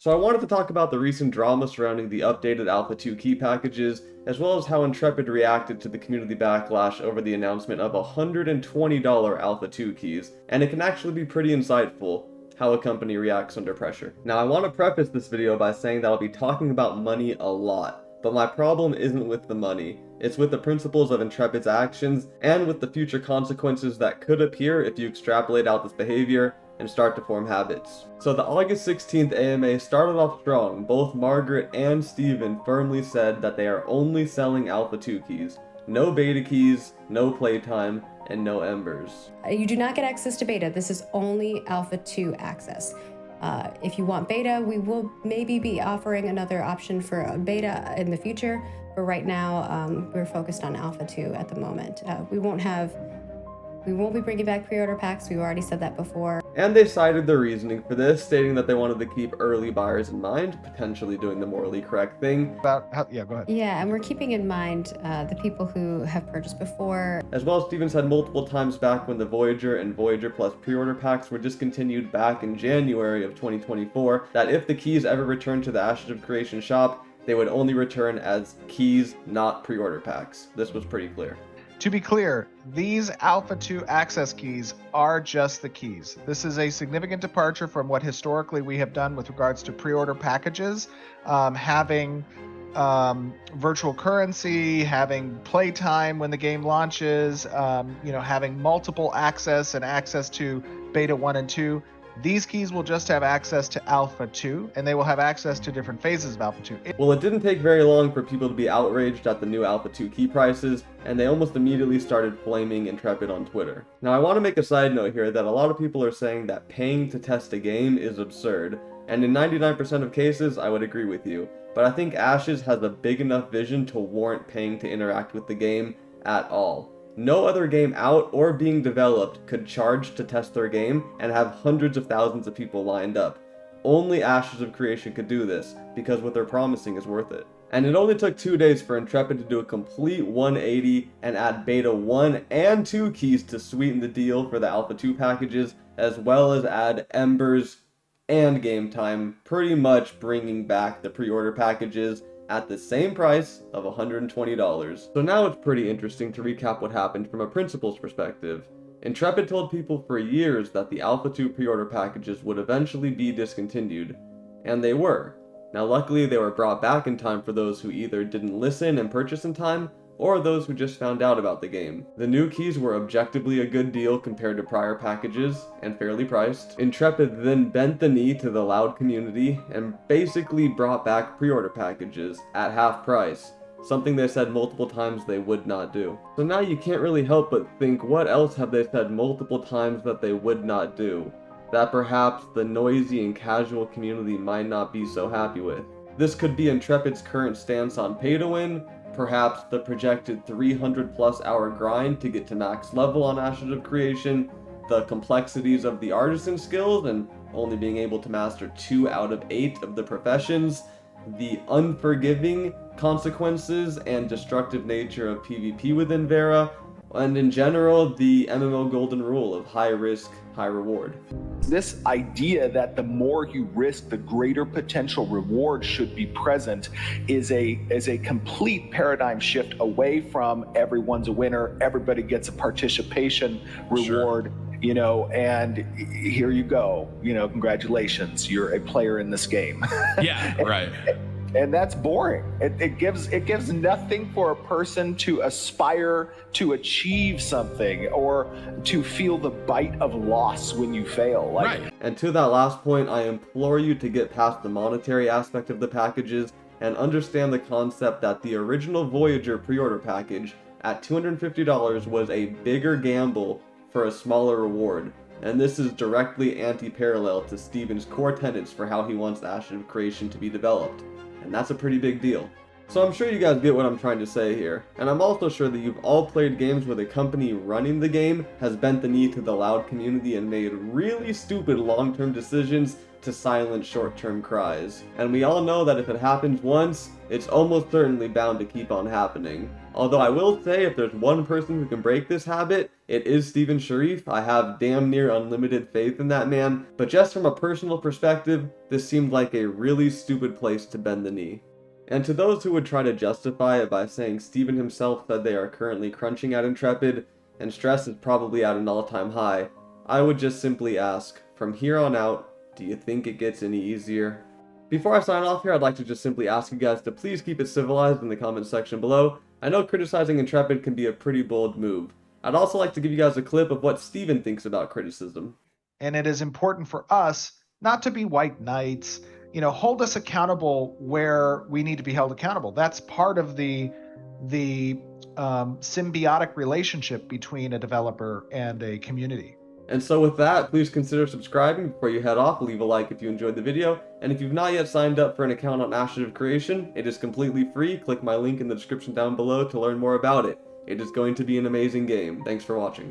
So I wanted to talk about the recent drama surrounding the updated Alpha 2 key packages, as well as how Intrepid reacted to the community backlash over the announcement of $120 Alpha 2 keys, and it can actually be pretty insightful how a company reacts under pressure. Now I want to preface this video by saying that I'll be talking about money a lot, but my problem isn't with the money, it's with the principles of Intrepid's actions, and with the future consequences that could appear if you extrapolate out this behavior and start to form habits. So the August 16th AMA started off strong. Both Margaret and Steven firmly said that they are only selling Alpha 2 keys. No beta keys, no playtime, and no embers. You do not get access to beta. This is only Alpha 2 access. If you want beta, we will maybe be offering another option for a beta in the future, but right now we're focused on Alpha 2 at the moment. We won't be bringing back pre-order packs. We've already said that before. And they cited their reasoning for this, stating that they wanted to keep early buyers in mind, potentially doing the morally correct thing. Go ahead. Yeah, and we're keeping in mind the people who have purchased before. As well as Steven said multiple times back when the Voyager and Voyager Plus pre-order packs were discontinued back in January of 2024, that if the keys ever returned to the Ashes of Creation shop, they would only return as keys, not pre-order packs. This was pretty clear. To be clear, these Alpha 2 access keys are just the keys. This is a significant departure from what historically we have done with regards to pre-order packages, having virtual currency, having playtime when the game launches, having multiple access and access to beta 1 and 2. These keys will just have access to Alpha 2, and they will have access to different phases of Alpha 2. Well, it didn't take very long for people to be outraged at the new Alpha 2 key prices, and they almost immediately started flaming Intrepid on Twitter. Now, I want to make a side note here that a lot of people are saying that paying to test a game is absurd, and in 99% of cases, I would agree with you. But I think Ashes has a big enough vision to warrant paying to interact with the game at all. No other game out or being developed could charge to test their game and have hundreds of thousands of people lined up. Only Ashes of Creation could do this, because what they're promising is worth it. And it only took 2 days for Intrepid to do a complete 180 and add beta 1 and 2 keys to sweeten the deal for the Alpha 2 packages, as well as add embers and game time, pretty much bringing back the pre-order packages at the same price of $120. So now it's pretty interesting to recap what happened from a principal's perspective. Intrepid told people for years that the Alpha 2 pre-order packages would eventually be discontinued, and they were. Now luckily they were brought back in time for those who either didn't listen and purchase in time, or those who just found out about the game. The new keys were objectively a good deal compared to prior packages, and fairly priced. Intrepid then bent the knee to the Loud community, and basically brought back pre-order packages at half price, something they said multiple times they would not do. So now you can't really help but think, what else have they said multiple times that they would not do, that perhaps the noisy and casual community might not be so happy with? This could be Intrepid's current stance on pay to win, perhaps the projected 300 plus hour grind to get to max level on Ashes of Creation, the complexities of the artisan skills and only being able to master 2 out of 8 of the professions, the unforgiving consequences and destructive nature of PvP within Vera, and in general, the MMO golden rule of high risk, high reward. This idea that the more you risk, the greater potential reward should be present is a complete paradigm shift away from everyone's a winner, everybody gets a participation reward. Sure. And here you go, congratulations, you're a player in this game. Yeah, right. And that's boring. It gives nothing for a person to aspire to achieve something or to feel the bite of loss when you fail. Right. And to that last point, I implore you to get past the monetary aspect of the packages and understand the concept that the original Voyager pre-order package at $250 was a bigger gamble for a smaller reward. And this is directly anti-parallel to Steven's core tenets for how he wants Ashes of Creation to be developed. And that's a pretty big deal. So I'm sure you guys get what I'm trying to say here, and I'm also sure that you've all played games where the company running the game has bent the knee to the Loud community and made really stupid long-term decisions to silence short-term cries. And we all know that if it happens once, it's almost certainly bound to keep on happening. Although I will say, if there's one person who can break this habit, It is Steven Sharif. I have damn near unlimited faith in that man, but just from a personal perspective, this seemed like a really stupid place to bend the knee. And to those who would try to justify it by saying Steven himself said they are currently crunching at Intrepid, and stress is probably at an all-time high, I would just simply ask, from here on out, do you think it gets any easier? Before I sign off here, I'd like to just simply ask you guys to please keep it civilized in the comment section below. I know criticizing Intrepid can be a pretty bold move. I'd also like to give you guys a clip of what Steven thinks about criticism. And it is important for us not to be white knights, hold us accountable where we need to be held accountable. That's part of the symbiotic relationship between a developer and a community. And so with that, please consider subscribing before you head off. Leave a like if you enjoyed the video. And if you've not yet signed up for an account on Ashes of Creation, it is completely free. Click my link in the description down below to learn more about it. It is going to be an amazing game. Thanks for watching.